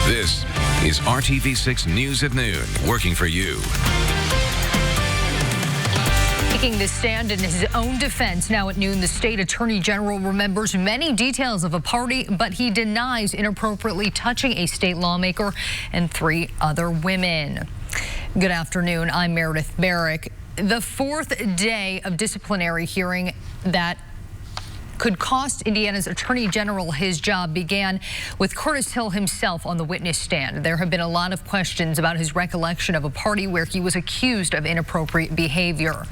This is RTV6 News at Noon, working for you. Taking the stand in his own defense now at noon, the state attorney general remembers many details of a party, but he denies inappropriately touching a state lawmaker and 3 other women. Good afternoon. I'm Meredith Barrick. The 4th day of disciplinary hearing that could cost Indiana's attorney general his job began with Curtis Hill himself on the witness stand. There have been a lot of questions about his recollection of a party where he was accused of inappropriate behavior.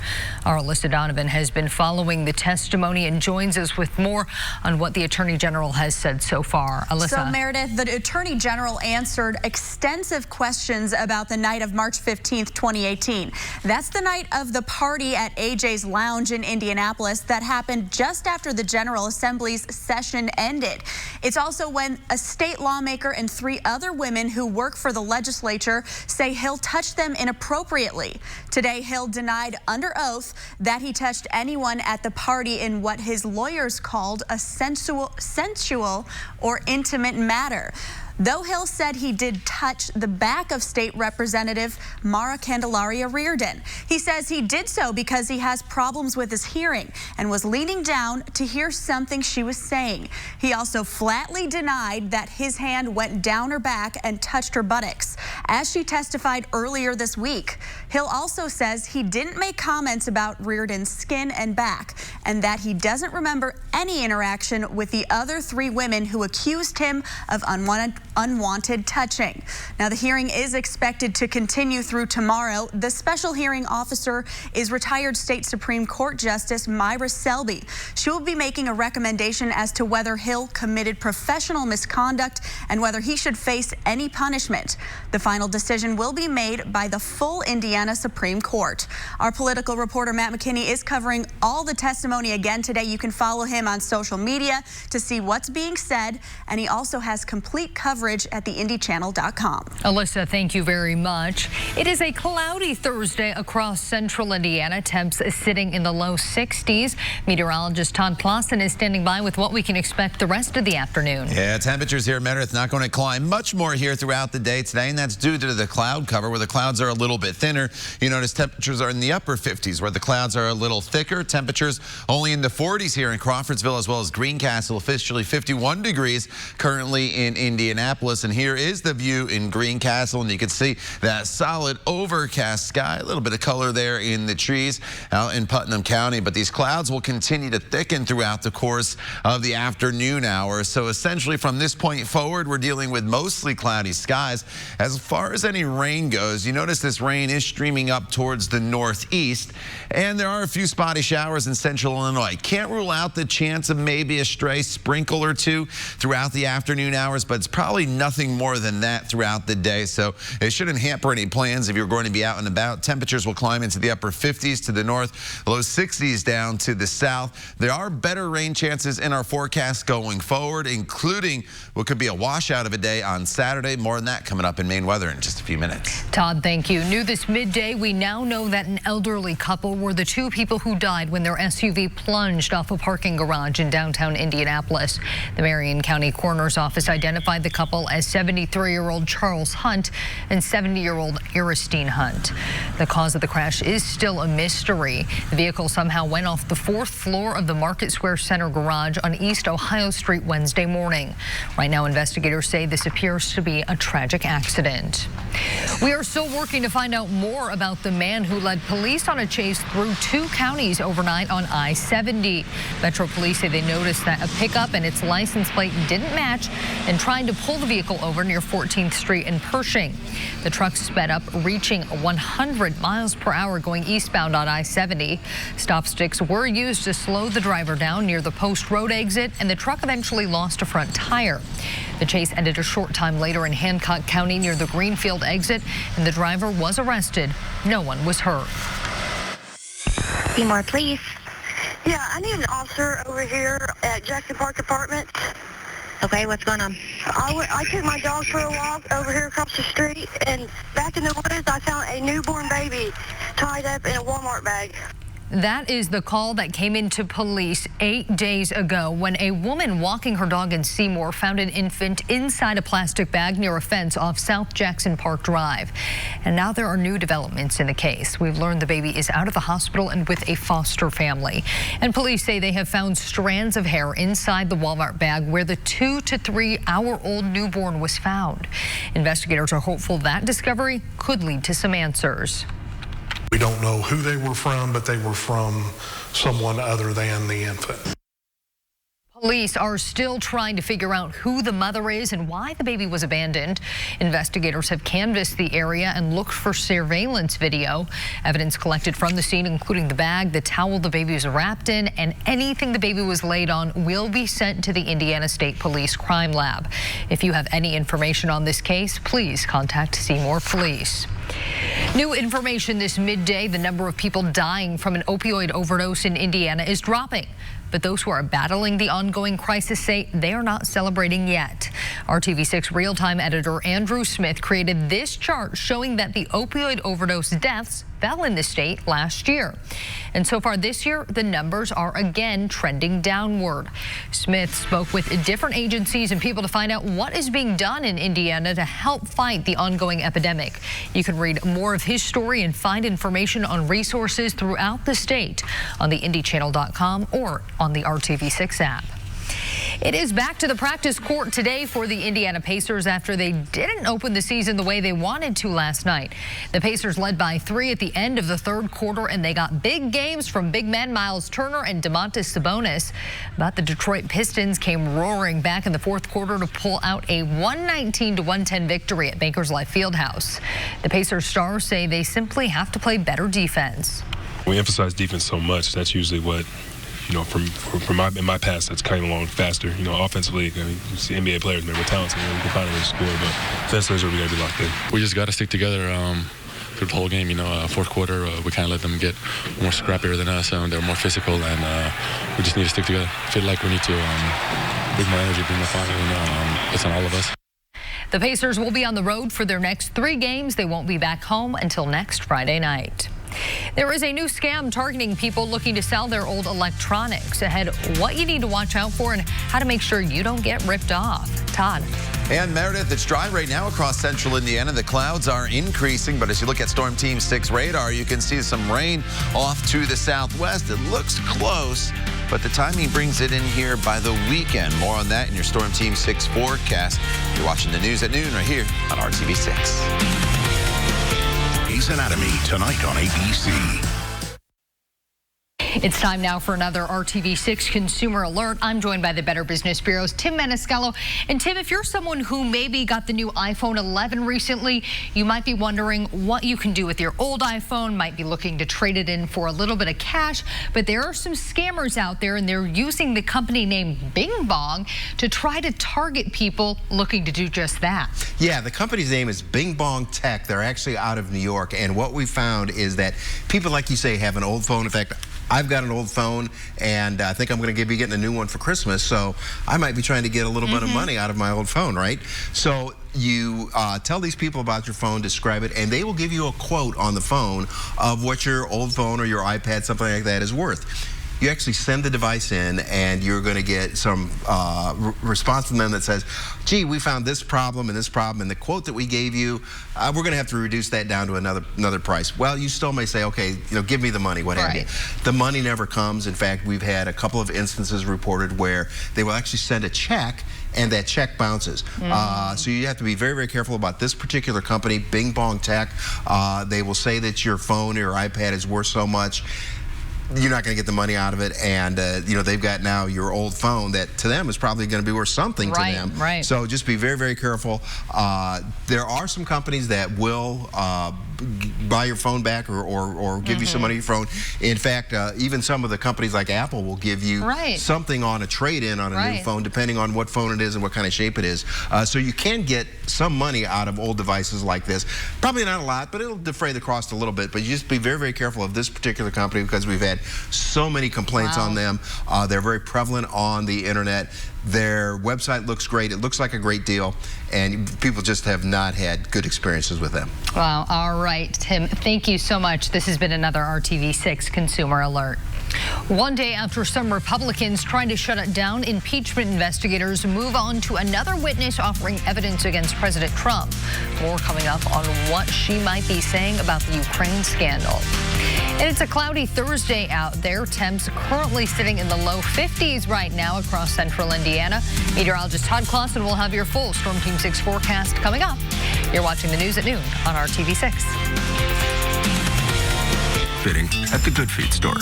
Our Alyssa Donovan has been following the testimony and joins us with more on what the attorney general has said so far. Alyssa. So, Meredith, the attorney general answered extensive questions about the night of March 15th, 2018. That's the night of the party at AJ's Lounge in Indianapolis that happened just after the General Assembly's session ended. It's also when a state lawmaker and 3 other women who work for the legislature say Hill touched them inappropriately. Today, Hill denied under oath that he touched anyone at the party in what his lawyers called a sensual or intimate matter. Though Hill said he did touch the back of State Representative Mara Candelaria Reardon. He says he did so because he has problems with his hearing and was leaning down to hear something she was saying. He also flatly denied that his hand went down her back and touched her buttocks, as she testified earlier this week. Hill also says he didn't make comments about Reardon's skin and back, and that he doesn't remember any interaction with the other 3 women who accused him of unwanted touching. Now, the hearing is expected to continue through tomorrow. The special hearing officer is retired State Supreme Court Justice Myra Selby. She will be making a recommendation as to whether Hill committed professional misconduct and whether he should face any punishment. The final decision will be made by the full Indiana Supreme Court. Our political reporter Matt McKinney is covering all the testimony again today. You can follow him on social media to see what's being said, and he also has complete coverage at theindychannel.com. Alyssa, thank you very much. It is a cloudy Thursday across central Indiana. Temps sitting in the low 60s. Meteorologist Todd Clausen is standing by with what we can expect the rest of the afternoon. Yeah, temperatures here, Meredith, not going to climb much more here throughout the day today, and that's due to the cloud cover where the clouds are a little bit thinner. You notice temperatures are in the upper 50s where the clouds are a little thicker. Temperatures only in the 40s here in Crawfordsville as well as Greencastle, officially 51 degrees currently in Indianapolis. And here is the view in Greencastle, and you can see that solid overcast sky, a little bit of color there in the trees out in Putnam County, but these clouds will continue to thicken throughout the course of the afternoon hours. So essentially from this point forward, we're dealing with mostly cloudy skies. As far as any rain goes, you notice this rain is streaming up towards the northeast, and there are a few spotty showers in central Illinois. Can't rule out the chance of maybe a stray sprinkle or 2 throughout the afternoon hours, but it's probably nothing more than that throughout the day, so it shouldn't hamper any plans if you're going to be out and about. Temperatures will climb into the upper 50s to the north, low 60s down to the south. There are better rain chances in our forecast going forward, including what could be a washout of a day on Saturday. More on that coming up in Maine Weather in just a few minutes. Todd, thank you. New this midday, we now know that an elderly couple were the 2 people who died when their SUV plunged off a parking garage in downtown Indianapolis. The Marion County Coroner's Office identified the couple as 73-year-old Charles Hunt and 70-year-old Aristine Hunt. The cause of the crash is still a mystery. The vehicle somehow went off the 4th floor of the Market Square Center garage on East Ohio Street Wednesday morning. Right now, investigators say this appears to be a tragic accident. We are still working to find out more about the man who led police on a chase through 2 counties overnight on I-70. Metro Police say they noticed that a pickup and its license plate didn't match and tried to pull the vehicle over near 14th Street in Pershing. The truck sped up, reaching 100 miles per hour going eastbound on I-70. Stop sticks were used to slow the driver down near the Post Road exit, and the truck eventually lost a front tire. The chase ended a short time later in Hancock County near the Greenfield exit, and the driver was arrested. No one was hurt. Seymour, please. Yeah, I need an officer over here at Jackson Park Apartments. Okay, what's going on? I took my dog for a walk over here across the street, and back in the woods, I found a newborn baby tied up in a Walmart bag. That is the call that came into police 8 days ago when a woman walking her dog in Seymour found an infant inside a plastic bag near a fence off South Jackson Park Drive. And now there are new developments in the case. We've learned the baby is out of the hospital and with a foster family. And police say they have found strands of hair inside the Walmart bag where the 2 to 3 hour old newborn was found. Investigators are hopeful that discovery could lead to some answers. We don't know who they were from, but they were from someone other than the infant. Police are still trying to figure out who the mother is and why the baby was abandoned. Investigators have canvassed the area and looked for surveillance video. Evidence collected from the scene, including the bag, the towel the baby was wrapped in, and anything the baby was laid on, will be sent to the Indiana State Police Crime Lab. If you have any information on this case, please contact Seymour Police. New information this midday: the number of people dying from an opioid overdose in Indiana is dropping. But those who are battling the ongoing crisis say they are not celebrating yet. RTV6 real-time editor Andrew Smith created this chart showing that the opioid overdose deaths fell in the state last year. And so far this year, the numbers are again trending downward. Smith spoke with different agencies and people to find out what is being done in Indiana to help fight the ongoing epidemic. You can read more of his story and find information on resources throughout the state on the IndyChannel.com or on the RTV6 app. It is back to the practice court today for the Indiana Pacers after they didn't open the season the way they wanted to last night. The Pacers led by 3 at the end of the third quarter, and they got big games from big men Miles Turner and Domantas Sabonis. But the Detroit Pistons came roaring back in the fourth quarter to pull out a 119-110 victory at Bankers Life Fieldhouse. The Pacers stars say they simply have to play better defense. We emphasize defense so much. That's usually what, in my past, that's coming along faster. Offensively, you see NBA players, man, we're talented, we can find a way to score, but defensively, we got to be locked in. We just got to stick together through the whole game. Fourth quarter, we kind of let them get more scrappier than us, and they're more physical, and we just need to stick together. I feel like we need to bring more energy, bring more fire, and it's on all of us. The Pacers will be on the road for their next 3 games. They won't be back home until next Friday night. There is a new scam targeting people looking to sell their old electronics. Ahead, what you need to watch out for and how to make sure you don't get ripped off. Todd. And Meredith, it's dry right now across central Indiana. The clouds are increasing, but as you look at Storm Team 6 radar, you can see some rain off to the southwest. It looks close, but the timing brings it in here by the weekend. More on that in your Storm Team 6 forecast. You're watching the news at noon right here on RTV6. Anatomy tonight on ABC. It's time now for another RTV6 Consumer Alert. I'm joined by the Better Business Bureau's Tim Maniscalco. And Tim, if you're someone who maybe got the new iPhone 11 recently, you might be wondering what you can do with your old iPhone, might be looking to trade it in for a little bit of cash. But there are some scammers out there, and they're using the company name Bing Bong to try to target people looking to do just that. Yeah, the company's name is Bing Bong Tech. They're actually out of New York. And what we found is that people, like you say, have an old phone. In fact, I've got an old phone, and I think I'm going to be getting a new one for Christmas, so I might be trying to get a little bit of money out of my old phone, right? So you tell these people about your phone, describe it, and they will give you a quote on the phone of what your old phone or your iPad, something like that, is worth. You actually send the device in, and you're going to get some response from them that says, gee, we found this problem, and the quote that we gave you, we're going to have to reduce that down to another price. Well, you still may say, okay, give me the money, what have you. The money never comes. In fact, we've had a couple of instances reported where they will actually send a check, and that check bounces. So you have to be very, very careful about this particular company, Bing Bong Tech. They will say that your phone or your iPad is worth so much. You're not going to get the money out of it, and they've got now your old phone that to them is probably going to be worth something to them. Right. So just be very, very careful. There are some companies that will buy your phone back or give you some money for your phone. In fact, even some of the companies like Apple will give you something on a trade-in on a new phone, depending on what phone it is and what kind of shape it is. So you can get some money out of old devices like this. Probably not a lot, but it'll defray the cost a little bit. But you just be very, very careful of this particular company because we've had so many complaints on them. They're very prevalent on the internet. Their website looks great. It looks like a great deal, and people just have not had good experiences with them. Wow. All right, Tim, thank you so much. This has been another RTV6 Consumer Alert. One day after some Republicans trying to shut it down, impeachment investigators move on to another witness offering evidence against President Trump. More coming up on what she might be saying about the Ukraine scandal. And it's a cloudy Thursday out there. Temps currently sitting in the low 50s right now across central Indiana. Meteorologist Todd Clausen will have your full Storm Team 6 forecast coming up. You're watching the news at noon on RTV6. Fitting at the Good Feet store.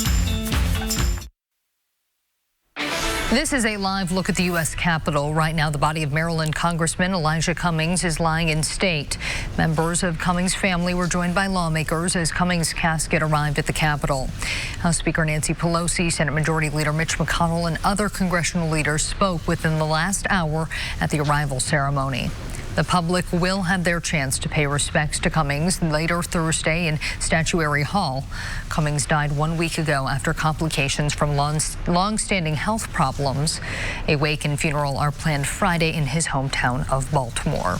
This is a live look at the U.S. Capitol. Right now, the body of Maryland Congressman Elijah Cummings is lying in state. Members of Cummings' family were joined by lawmakers as Cummings' casket arrived at the Capitol. House Speaker Nancy Pelosi, Senate Majority Leader Mitch McConnell, and other congressional leaders spoke within the last hour at the arrival ceremony. The public will have their chance to pay respects to Cummings later Thursday in Statuary Hall. Cummings died 1 week ago after complications from long-standing health problems. A wake and funeral are planned Friday in his hometown of Baltimore.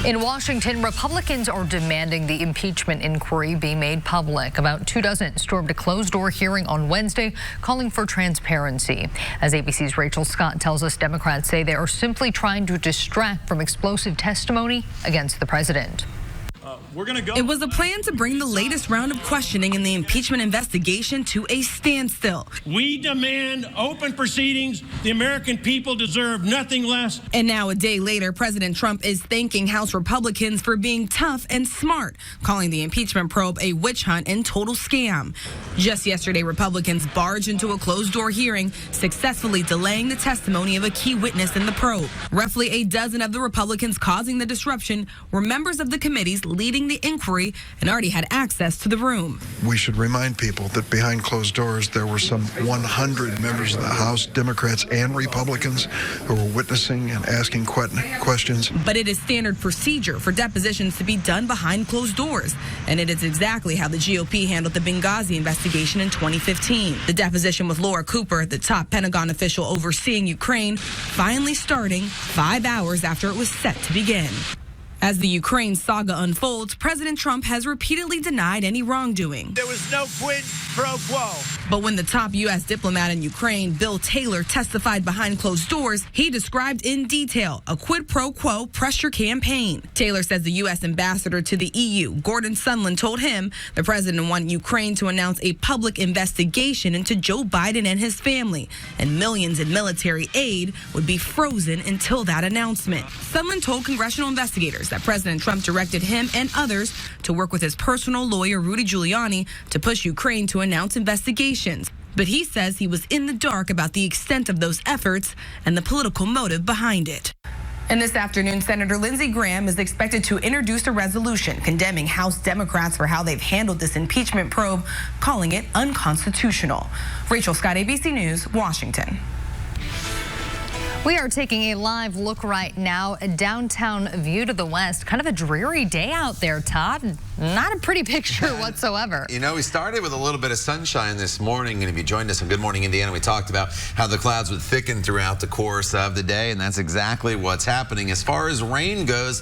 In Washington, Republicans are demanding the impeachment inquiry be made public. About 24 stormed a closed-door hearing on Wednesday, calling for transparency. As ABC's Rachel Scott tells us, Democrats say they are simply trying to distract from explosive testimony against the president. It was a plan to bring the latest round of questioning in the impeachment investigation to a standstill. We demand open proceedings. The American people deserve nothing less. And now, a day later, President Trump is thanking House Republicans for being tough and smart, calling the impeachment probe a witch hunt and total scam. Just yesterday, Republicans barged into a closed-door hearing, successfully delaying the testimony of a key witness in the probe. Roughly a dozen of the Republicans causing the disruption were members of the committees leading the inquiry and already had access to the room. We should remind people that behind closed doors there were some 100 members of the House, Democrats and Republicans, who were witnessing and asking questions. But it is standard procedure for depositions to be done behind closed doors, and it is exactly how the GOP handled the Benghazi investigation in 2015. The deposition with Laura Cooper, the top Pentagon official overseeing Ukraine, finally starting 5 hours after it was set to begin. As the Ukraine saga unfolds, President Trump has repeatedly denied any wrongdoing. There was no quid pro quo. But when the top U.S. diplomat in Ukraine, Bill Taylor, testified behind closed doors, he described in detail a quid pro quo pressure campaign. Taylor says the U.S. ambassador to the EU, Gordon Sondland, told him the president wanted Ukraine to announce a public investigation into Joe Biden and his family, and millions in military aid would be frozen until that announcement. Sondland told congressional investigators that President Trump directed him and others to work with his personal lawyer, Rudy Giuliani, to push Ukraine to announce investigations. But he says he was in the dark about the extent of those efforts and the political motive behind it. And this afternoon, Senator Lindsey Graham is expected to introduce a resolution condemning House Democrats for how they've handled this impeachment probe, calling it unconstitutional. Rachel Scott, ABC News, Washington. We are taking a live look right now, a downtown view to the west. Kind of a dreary day out there, Todd. Not a pretty picture whatsoever. You know, we started with a little bit of sunshine this morning, and if you joined us on Good Morning Indiana, we talked about how the clouds would thicken throughout the course of the day, and that's exactly what's happening. As far as rain goes,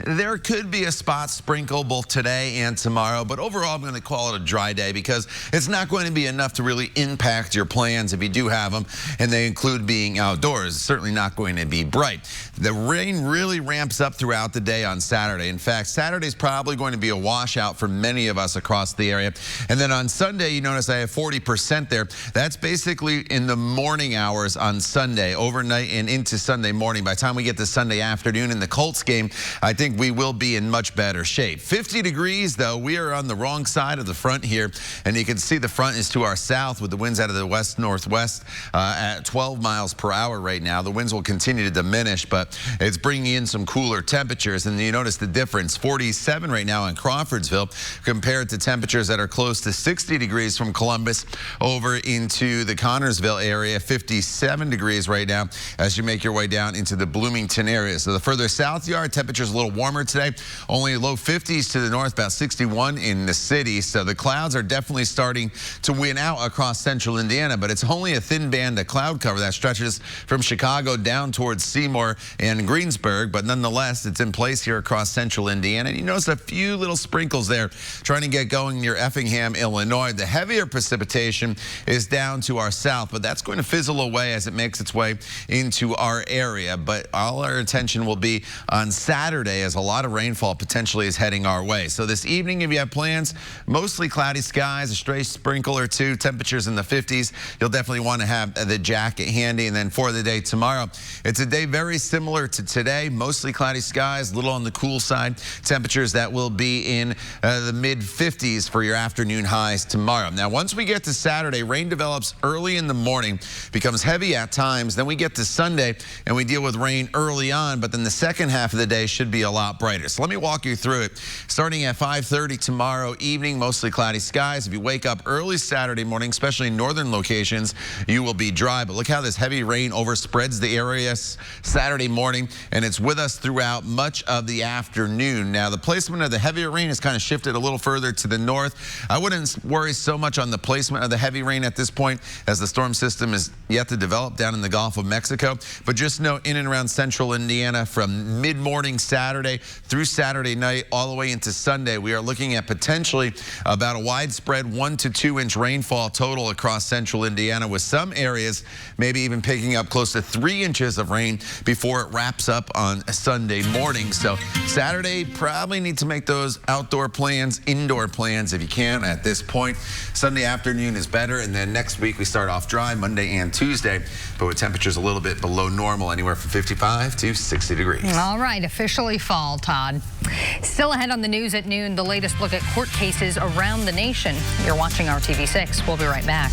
there could be a spot sprinkle both today and tomorrow, but overall I'm going to call it a dry day because it's not going to be enough to really impact your plans if you do have them, and they include being outdoors. It's certainly not going to be bright. The rain really ramps up throughout the day on Saturday. In fact, Saturday's probably going to be a washout for many of us across the area. And then on Sunday, you notice I have 40% there. That's basically in the morning hours on Sunday, overnight and into Sunday morning. By the time we get to Sunday afternoon in the Colts game, I think we will be in much better shape. 50 degrees, though. We are on the wrong side of the front here, and you can see the front is to our south with the winds out of the west-northwest at 12 miles per hour right now. The winds will continue to diminish, but it's bringing in some cooler temperatures, and you notice the difference. 47 right now in Crawfordsville compared to temperatures that are close to 60 degrees from Columbus over into the Connorsville area. 57 degrees right now as you make your way down into the Bloomington area. So the further south you are, temperatures a little warmer today. Only low 50s to the north, about 61 in the city. So the clouds are definitely starting to win out across central Indiana, but it's only a thin band of cloud cover that stretches from Chicago down towards Seymour and Greensburg. But nonetheless, it's in place here across central Indiana. And you notice a few little sprinkles there trying to get going near Effingham, Illinois. The heavier precipitation is down to our south, but that's going to fizzle away as it makes its way into our area. But all our attention will be on Saturday as a lot of rainfall potentially is heading our way. So this evening, if you have plans, mostly cloudy skies, a stray sprinkle or two, temperatures in the 50s. You'll definitely want to have the jacket handy. And then for the day tomorrow, it's a day very similar to today, mostly cloudy skies, a little on the cool side. Temperatures that will be in the mid 50s for your afternoon highs tomorrow. Now, once we get to Saturday, rain develops early in the morning, becomes heavy at times. Then we get to Sunday and we deal with rain early on, but then the second half of the day should be a lot brighter. So let me walk you through it. Starting at 5:30 tomorrow evening, mostly cloudy skies. If you wake up early Saturday morning, especially in northern locations, you will be dry. But look how this heavy rain overspreads the area Saturday morning, and it's with us throughout much of the afternoon. Now, the placement of the heavier rain has kind of shifted a little further to the north. I wouldn't worry so much on the placement of the heavy rain at this point, as the storm system is yet to develop down in the Gulf of Mexico. But just know in and around central Indiana from mid-morning Saturday through Saturday night all the way into Sunday, we are looking at potentially about a widespread 1 to 2 inch rainfall total across central Indiana, with some areas maybe even picking up close to 3 inches of rain before it wraps up on Sunday morning. So Saturday, probably need to make those outdoor plans, indoor plans if you can at this point. Sunday afternoon is better, and then next week we start off dry Monday and Tuesday, but with temperatures a little bit below normal, anywhere from 55 to 60 degrees. All right, officially fall, Todd. Still ahead on the news at noon, the latest look at court cases around the nation. You're watching RTV6. We'll be right back.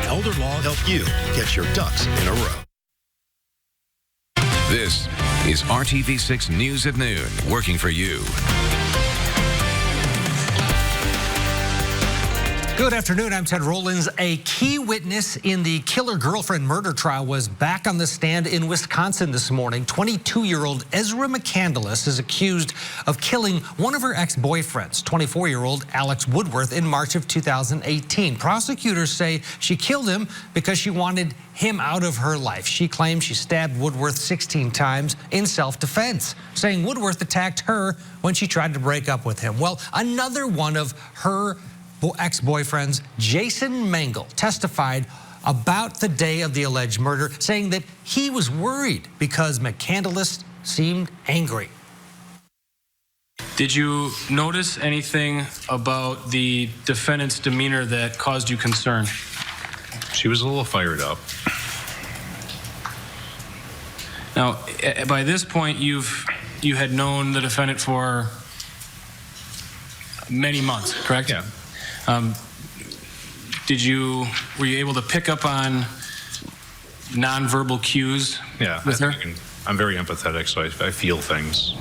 Elder Law help you get your ducks in a row. This is RTV6 News at Noon, working for you. Good afternoon. I'm Ted Rollins. A key witness in the killer-girlfriend murder trial was back on the stand in Wisconsin this morning. 22-year-old Ezra McCandless is accused of killing one of her ex-boyfriends, 24-year-old Alex Woodworth, in March of 2018. Prosecutors say she killed him because she wanted him out of her life. She claims she stabbed Woodworth 16 times in self-defense, saying Woodworth attacked her when she tried to break up with him. Well, another one of her ex-boyfriends, Jason Mengel, testified about the day of the alleged murder, saying that he was worried because McCandless seemed angry. Did you notice anything about the defendant's demeanor that caused you concern? She was a little fired up. Now, by this point, you had known the defendant for many months, correct? Yeah. Were you able to pick up on nonverbal cues? Yeah, with her? I'm very empathetic, so I feel things.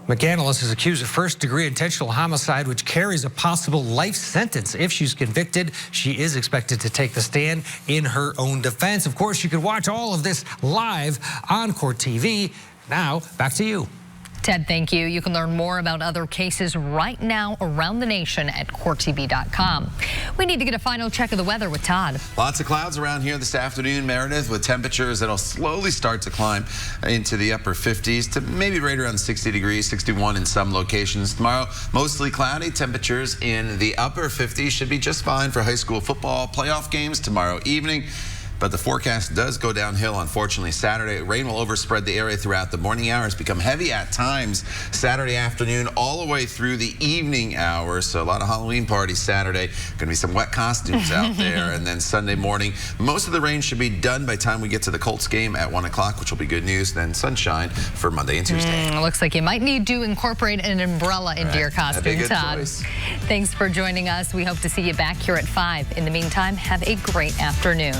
McCandless is accused of first-degree intentional homicide, which carries a possible life sentence. If she's convicted, she is expected to take the stand in her own defense. Of course, you can watch all of this live on Court TV. Now, back to you. Ted, thank you. You can learn more about other cases right now around the nation at courttv.com. We need to get a final check of the weather with Todd. Lots of clouds around here this afternoon, Meredith, with temperatures that'll slowly start to climb into the upper 50s to maybe right around 60 degrees, 61 in some locations. Tomorrow, mostly cloudy. Temperatures in the upper 50s should be just fine for high school football playoff games tomorrow evening. But the forecast does go downhill, unfortunately, Saturday. Rain will overspread the area throughout the morning hours, become heavy at times Saturday afternoon all the way through the evening hours. So a lot of Halloween parties Saturday. Going to be some wet costumes out there. And then Sunday morning, most of the rain should be done by the time we get to the Colts game at 1 o'clock, which will be good news. Then sunshine for Monday and Tuesday. Looks like you might need to incorporate an umbrella into your costume, Todd. Choice. Thanks for joining us. We hope to see you back here at 5. In the meantime, have a great afternoon.